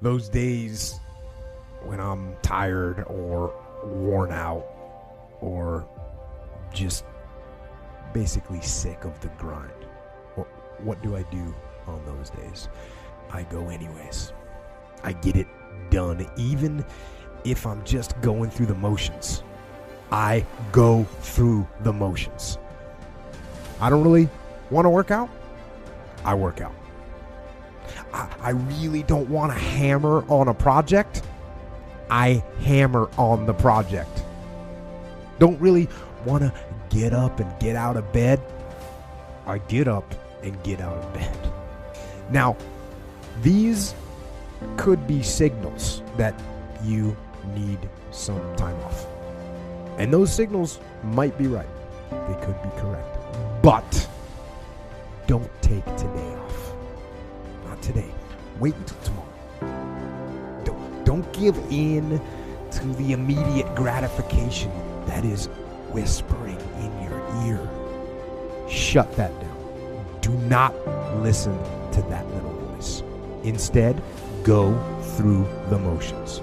Those days when I'm tired or worn out or just basically sick of the grind. What do I do on those days? I go anyways. I get it done, even if I'm just going through the motions. I go through the motions. I don't really want to work out. I work out. I really don't want to hammer on a project. I hammer on the project. Don't really want to get up and get out of bed. I get up and get out of bed. Now, these could be signals that you need some time off. And those signals might be right. They could be correct. But don't take today off. Not today. Wait until tomorrow. Don't give in to the immediate gratification that is whispering in your ear. Shut that down. Do not listen to that little voice. Instead, go through the motions.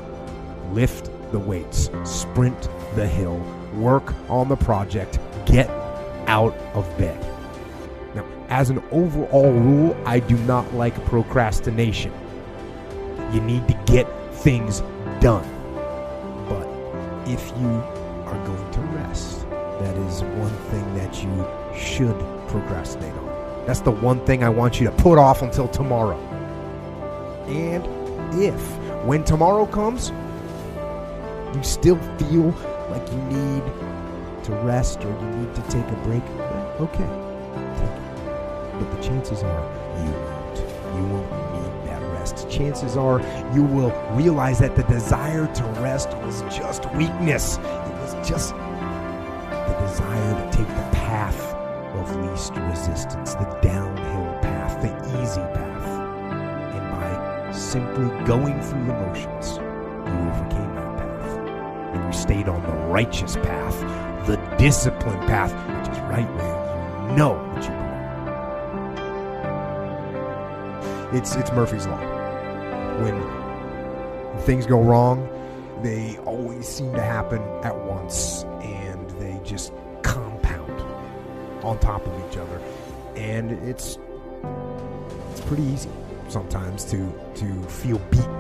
Lift the weights, sprint the hill, work on the project, get out of bed. Now, as an overall rule, I do not like procrastination. You need to get things done. But if you are going to rest, that is one thing that you should procrastinate on. That's the one thing I want you to put off until tomorrow. And if, when tomorrow comes, you still feel like you need to rest or you need to take a break, okay, take it. But the chances are you won't. You won't need that rest. Chances are you will realize that the desire to rest was just weakness. It was just the desire to take the path of least resistance, the downhill path, the easy path. And by simply going through the motions, you overcame that path. And you stayed on the righteous path, the disciplined path, which is right where you know that you belong. It's Murphy's Law. When things go wrong, they always seem to happen at once, and they just compound on top of each other. And it's pretty easy sometimes to feel beaten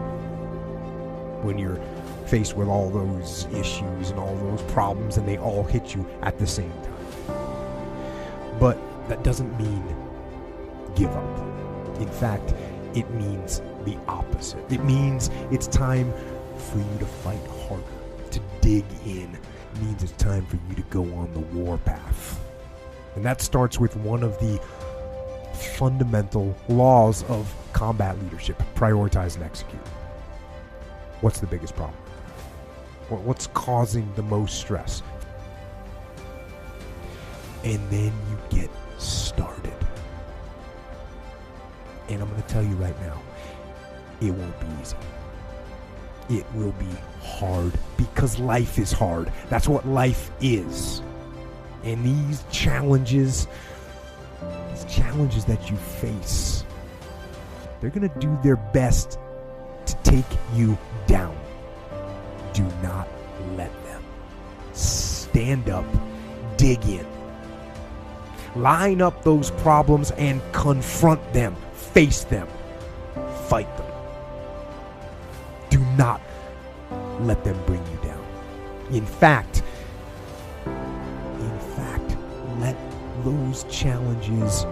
when you're faced with all those issues and all those problems, and they all hit you at the same time. But that doesn't mean give up. In fact, it means the opposite. It means it's time for you to fight harder, to dig in. It means it's time for you to go on the war path. And that starts with one of the fundamental laws of combat leadership: prioritize and execute. What's the biggest problem? What's causing the most stress? And then you get started. And I'm going to tell you right now, it won't be easy. It will be hard because life is hard. That's what life is. And these challenges that you face, they're going to do their best to take you down. Do not let them. Stand up, dig in. Line up those problems and confront them. Face them. Fight them. Do not let them bring you down. In fact, let those challenges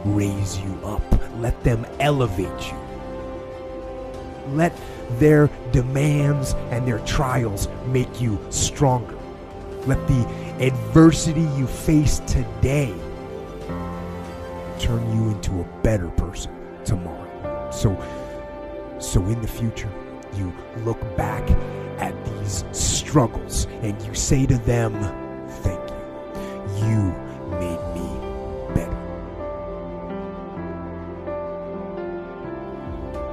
raise you up. Let them elevate you. Let their demands and their trials make you stronger. Let the adversity you face today turn you into a better person tomorrow. So in the future, you look back at these struggles and you say to them, thank you. You made me better.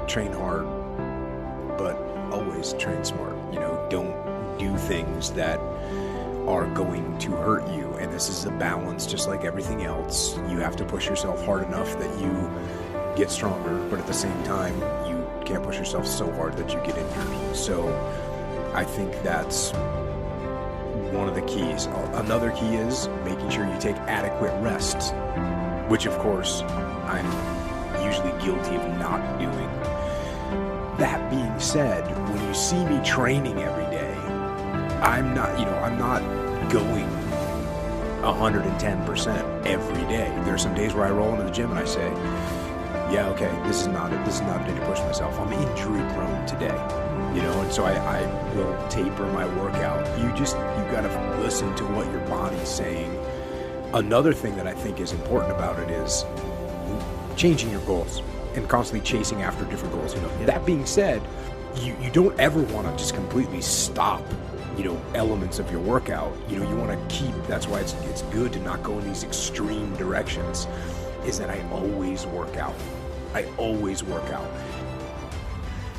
Train hard, but always train smart. Don't do things that are going to hurt you. And this is a balance, just like everything else. You have to push yourself hard enough that you get stronger, but at the same time, you can't push yourself so hard that you get injured. So I think that's one of the keys. Another key is making sure you take adequate rests, which of course I'm usually guilty of not doing. That being said, when you see me training every day, I'm not going 110% every day. There are some days where I roll into the gym and I say, yeah, okay, this is not a day to push myself. I'm injury prone today, and so I will taper my workout. You gotta listen to what your body's saying. Another thing that I think is important about it is changing your goals and constantly chasing after different goals. That being said, you don't ever want to just completely stop elements of your workout. You want to keep. That's why it's good to not go in these extreme directions. Is that I always work out.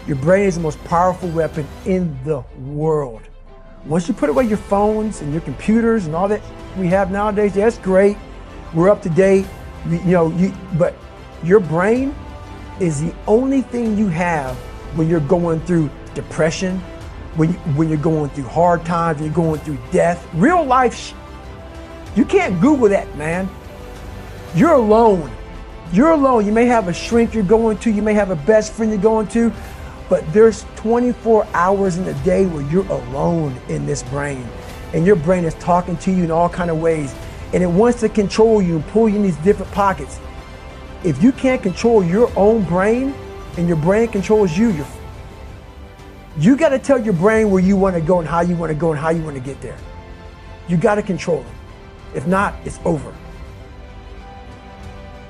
Your brain is the most powerful weapon in the world. Once you put away your phones and your computers and all that we have nowadays, that's great. We're up to date. But your brain is the only thing you have when you're going through depression, when you're going through hard times, when you're going through death, real life. You can't Google that, man. You're alone. You may have a shrink you're going to, you may have a best friend you're going to, but there's 24 hours in a day where you're alone in this brain. And your brain is talking to you in all kinds of ways. And it wants to control you and pull you in these different pockets. If you can't control your own brain and your brain controls you, you got to tell your brain where you want to go and how you want to go and how you want to get there. You got to control it. If not, it's over.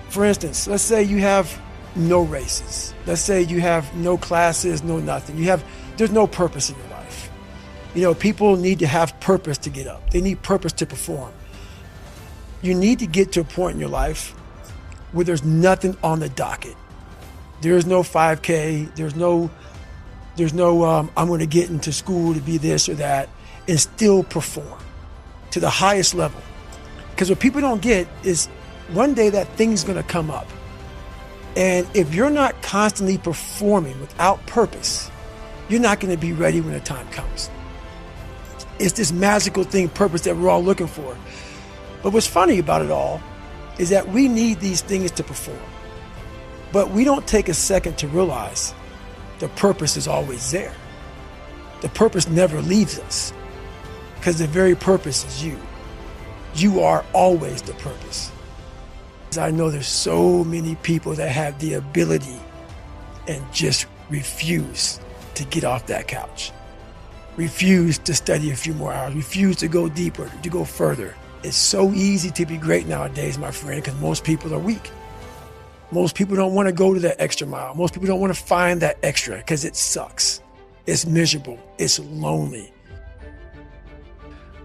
For instance, let's say you have no races. Let's say you have no classes, no nothing. There's no purpose in your life. People need to have purpose to get up. They need purpose to perform. You need to get to a point in your life where there's nothing on the docket. There's no 5K. There's no I'm going to get into school to be this or that and still perform to the highest level. Because what people don't get is one day that thing's going to come up. And if you're not constantly performing without purpose, you're not going to be ready when the time comes. It's this magical thing, purpose, that we're all looking for. But what's funny about it all is that we need these things to perform. But we don't take a second to realize the purpose is always there. The purpose never leaves us because the very purpose is you. You are always the purpose. I know there's so many people that have the ability and just refuse to get off that couch. Refuse to study a few more hours. Refuse to go deeper, to go further. It's so easy to be great nowadays, my friend, because most people are weak. Most people don't want to go to that extra mile. Most people don't want to find that extra because it sucks. It's miserable. It's lonely.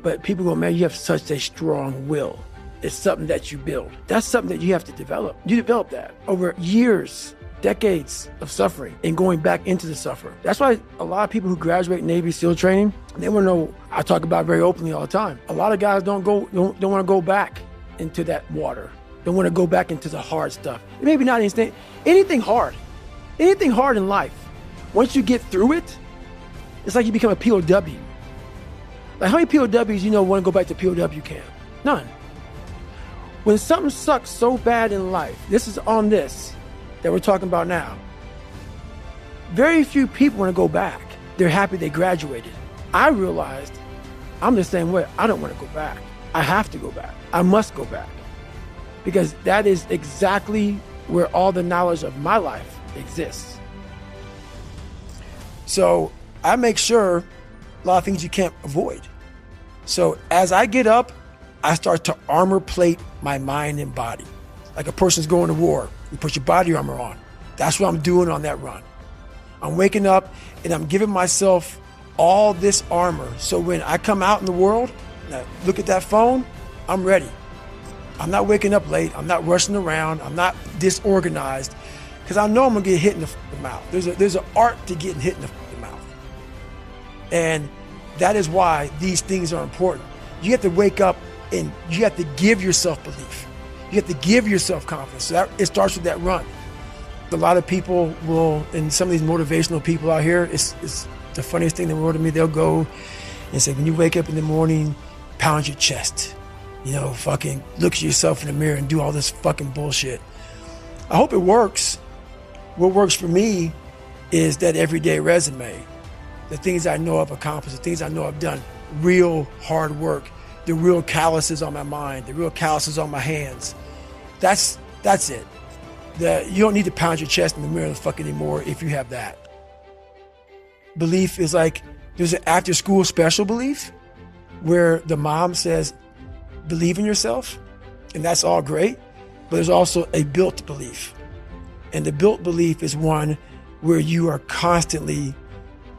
But people go, man, you have such a strong will. It's something that you build. That's something that you have to develop. You develop that over years, decades of suffering and going back into the suffer. That's why a lot of people who graduate Navy SEAL training, they want to know, I talk about it very openly all the time. A lot of guys don't want to go back into that water. Don't want to go back into the hard stuff. Maybe not anything hard. Anything hard in life. Once you get through it, it's like you become a POW. Like how many POWs want to go back to POW camp? None. When something sucks so bad in life, this is on this that we're talking about now. Very few people want to go back. They're happy they graduated. I realized I'm the same way. I don't want to go back. I have to go back. I must go back. Because that is exactly where all the knowledge of my life exists. So I make sure a lot of things you can't avoid. So as I get up, I start to armor plate my mind and body. Like a person's going to war, you put your body armor on. That's what I'm doing on that run. I'm waking up and I'm giving myself all this armor. So when I come out in the world, and I look at that phone, I'm ready. I'm not waking up late. I'm not rushing around. I'm not disorganized because I know I'm gonna get hit in the mouth. There's an art to getting hit in the mouth. And that is why these things are important. You have to wake up and you have to give yourself belief. You have to give yourself confidence. So it starts with that run. A lot of people will, and some of these motivational people out here, it's the funniest thing in the world to me. They'll go and say, when you wake up in the morning, pound your chest. You know, fucking look at yourself in the mirror and do all this fucking bullshit. I hope it works. What works for me is that everyday resume. The things I know I've accomplished, the things I know I've done, real hard work, the real calluses on my mind, the real calluses on my hands. That's it. You don't need to pound your chest in the mirror fucking anymore if you have that. Belief is like, there's an after school special belief where the mom says, believe in yourself, and that's all great, but there's also a built belief. And the built belief is one where you are constantly,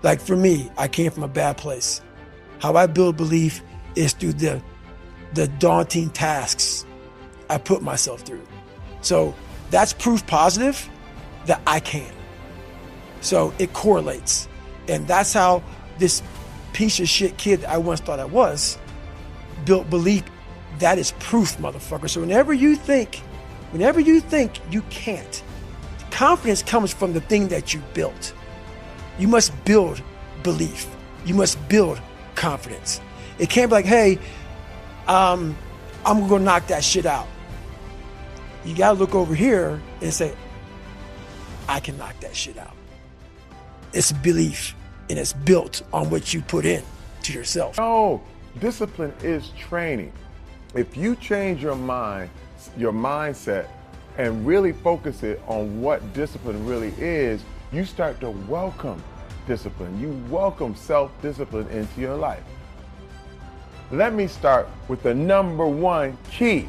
like for me, I came from a bad place. How I build belief is through the daunting tasks I put myself through. So that's proof positive that I can. So it correlates. And that's how this piece of shit kid that I once thought I was built belief. That is proof, motherfucker. So whenever you think you can't, confidence comes from the thing that you built. You must build belief. You must build confidence. It can't be like, hey, I'm gonna go knock that shit out. You gotta look over here and say, I can knock that shit out. It's belief, and it's built on what you put in to yourself. No, discipline is training. If you change your mind, your mindset, and really focus it on what discipline really is, you start to welcome discipline. You welcome self-discipline into your life. Let me start with the number one key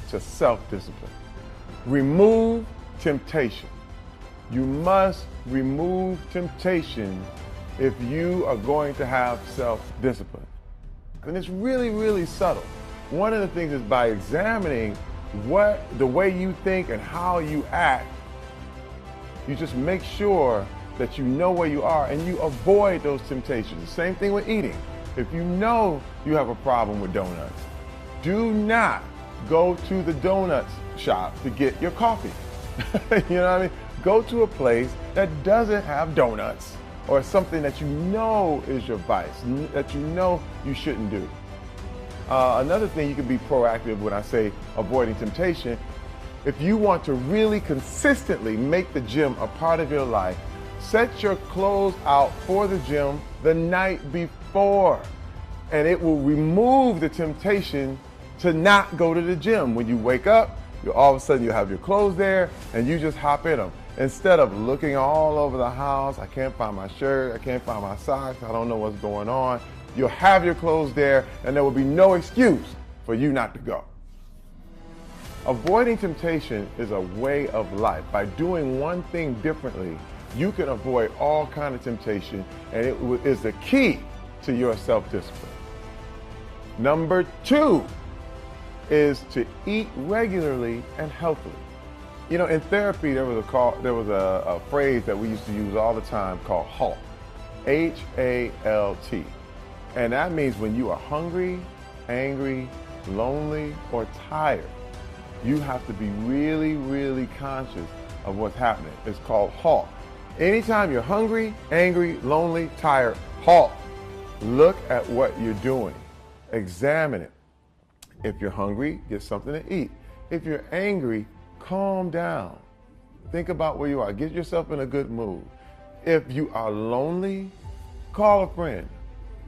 to self-discipline. Remove temptation. You must remove temptation if you are going to have self-discipline. And it's really, really subtle. One of the things is by examining the way you think and how you act, you just make sure that you know where you are and you avoid those temptations. Same thing with eating. If you know you have a problem with donuts, do not go to the donuts shop to get your coffee. You know what I mean? Go to a place that doesn't have donuts or something that you know is your vice, that you know you shouldn't do. Another thing, you can be proactive when I say avoiding temptation. If you want to really consistently make the gym a part of your life, set your clothes out for the gym the night before, and it will remove the temptation to not go to the gym. When you wake up, all of a sudden you have your clothes there and you just hop in them. Instead of looking all over the house, I can't find my shirt, I can't find my socks, I don't know what's going on. You'll have your clothes there and there will be no excuse for you not to go. Avoiding temptation is a way of life. By doing one thing differently, you can avoid all kinds of temptation, and it is the key to your self-discipline. Number 2 is to eat regularly and healthily. You know, in therapy, there was a phrase that we used to use all the time called HALT, H-A-L-T. And that means when you are hungry, angry, lonely, or tired, you have to be really, really conscious of what's happening. It's called HALT. Anytime you're hungry, angry, lonely, tired, HALT. Look at what you're doing. Examine it. If you're hungry, get something to eat. If you're angry, calm down. Think about where you are. Get yourself in a good mood. If you are lonely, call a friend.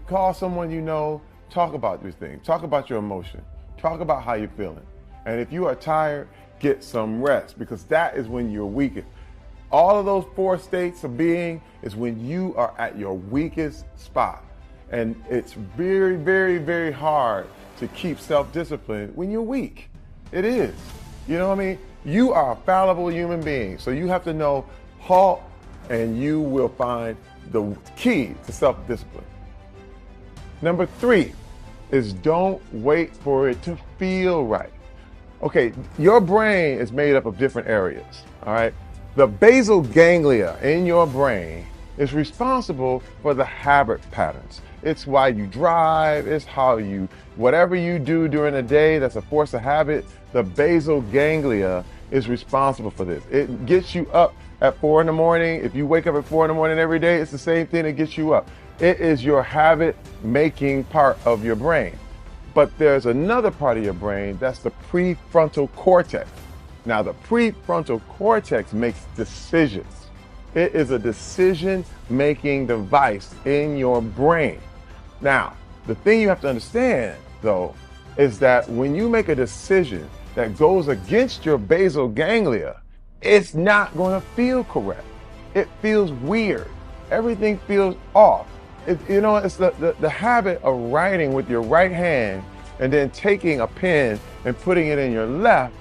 Call someone you know. Talk about these things. Talk about your emotion. Talk about how you're feeling. And if you are tired, get some rest, because that is when you're weakest. All of those 4 states of being is when you are at your weakest spot. And it's very, very, very hard to keep self-discipline when you're weak. It is. You know what I mean? You are a fallible human being. So you have to know HALT, and you will find the key to self-discipline. Number 3 is don't wait for it to feel right. Okay, your brain is made up of different areas, all right? The basal ganglia in your brain is responsible for the habit patterns. It's why you drive, it's how whatever you do during the day that's a force of habit, the basal ganglia is responsible for this. It gets you up at 4 in the morning, if you wake up at 4 in the morning every day, it's the same thing that gets you up. It is your habit making part of your brain. But there's another part of your brain, that's the prefrontal cortex. Now, the prefrontal cortex makes decisions. It is a decision-making device in your brain. Now, the thing you have to understand, though, is that when you make a decision that goes against your basal ganglia, it's not going to feel correct. It feels weird. Everything feels off. It's the habit of writing with your right hand and then taking a pen and putting it in your left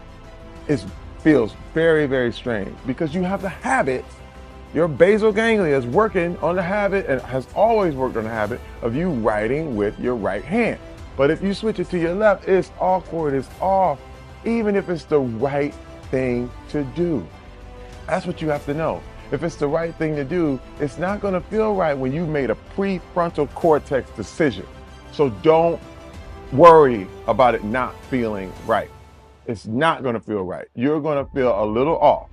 feels very, very strange because you have the habit. Your basal ganglia is working on the habit and has always worked on the habit of you writing with your right hand. But if you switch it to your left, it's awkward, it's off, even if it's the right thing to do. That's what you have to know. If it's the right thing to do, it's not going to feel right when you made a prefrontal cortex decision. So don't worry about it not feeling right. It's not going to feel right. You're going to feel a little off.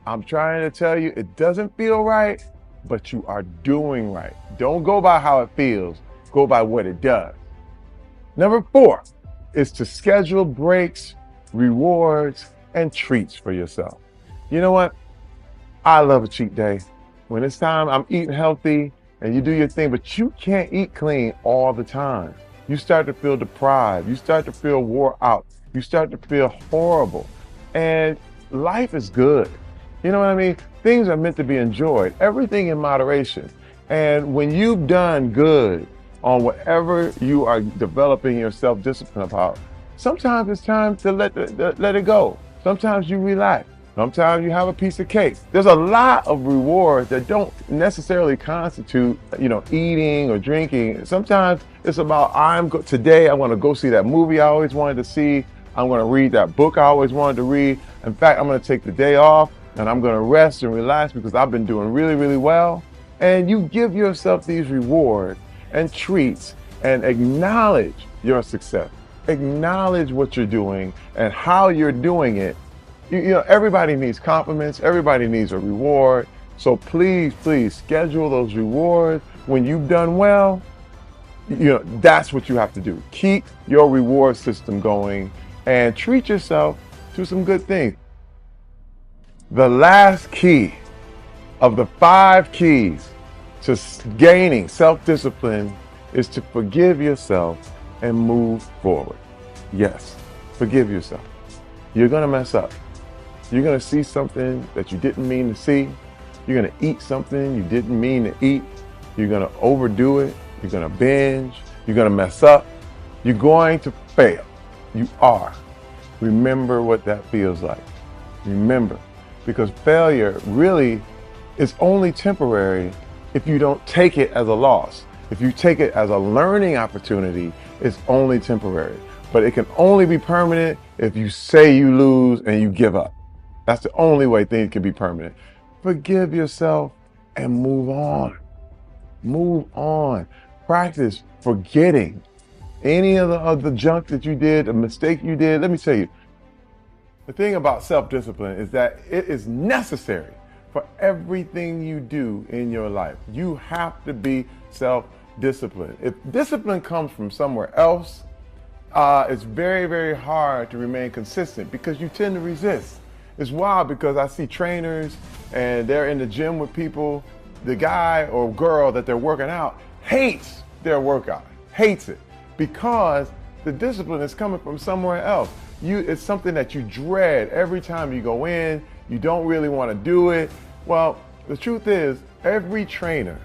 I'm trying to tell you, it doesn't feel right, but you are doing right. Don't go by how it feels, go by what it does. Number 4 is to schedule breaks, rewards, and treats for yourself. You know what? I love a cheat day. When it's time, I'm eating healthy and you do your thing, but you can't eat clean all the time. You start to feel deprived. You start to feel wore out. You start to feel horrible. And life is good. You know what I mean? Things are meant to be enjoyed. Everything in moderation. And when you've done good on whatever you are developing your self-discipline about, sometimes it's time to let it go. Sometimes you relax. Sometimes you have a piece of cake. There's a lot of rewards that don't necessarily constitute, eating or drinking. Sometimes it's about, today I want to go see that movie I always wanted to see. I'm going to read that book I always wanted to read. In fact, I'm going to take the day off and I'm going to rest and relax because I've been doing really, really well. And you give yourself these rewards and treats and acknowledge your success. Acknowledge what you're doing and how you're doing it. Everybody needs compliments. Everybody needs a reward. So please, please schedule those rewards. When you've done well, that's what you have to do. Keep your reward system going and treat yourself to some good things. The last key of the 5 keys to gaining self-discipline is to forgive yourself and move forward. Yes, forgive yourself. You're going to mess up. You're going to see something that you didn't mean to see. You're going to eat something you didn't mean to eat. You're going to overdo it. You're going to binge. You're going to mess up. You're going to fail. You are. Remember what that feels like. Remember, because failure really is only temporary if you don't take it as a loss. If you take it as a learning opportunity, it's only temporary. But it can only be permanent if you say you lose and you give up. That's the only way things can be permanent. Forgive yourself and move on. Move on. Practice forgetting any of the junk that you did, the mistake you did. Let me tell you, the thing about self-discipline is that it is necessary for everything you do in your life. You have to be self-disciplined. If discipline comes from somewhere else, it's very, very hard to remain consistent because you tend to resist. It's wild because I see trainers and they're in the gym with people. The guy or girl that they're working out hates their workout, hates it because the discipline is coming from somewhere else. It's something that you dread every time you go in. You don't really want to do it. Well, the truth is every trainer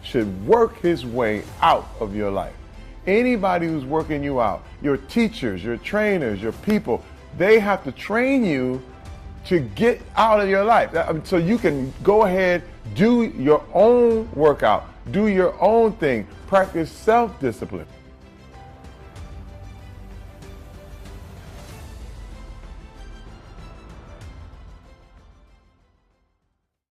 should work his way out of your life. Anybody who's working you out, your teachers, your trainers, your people, they have to train you to get out of your life. So you can go ahead, do your own workout, do your own thing, practice self-discipline.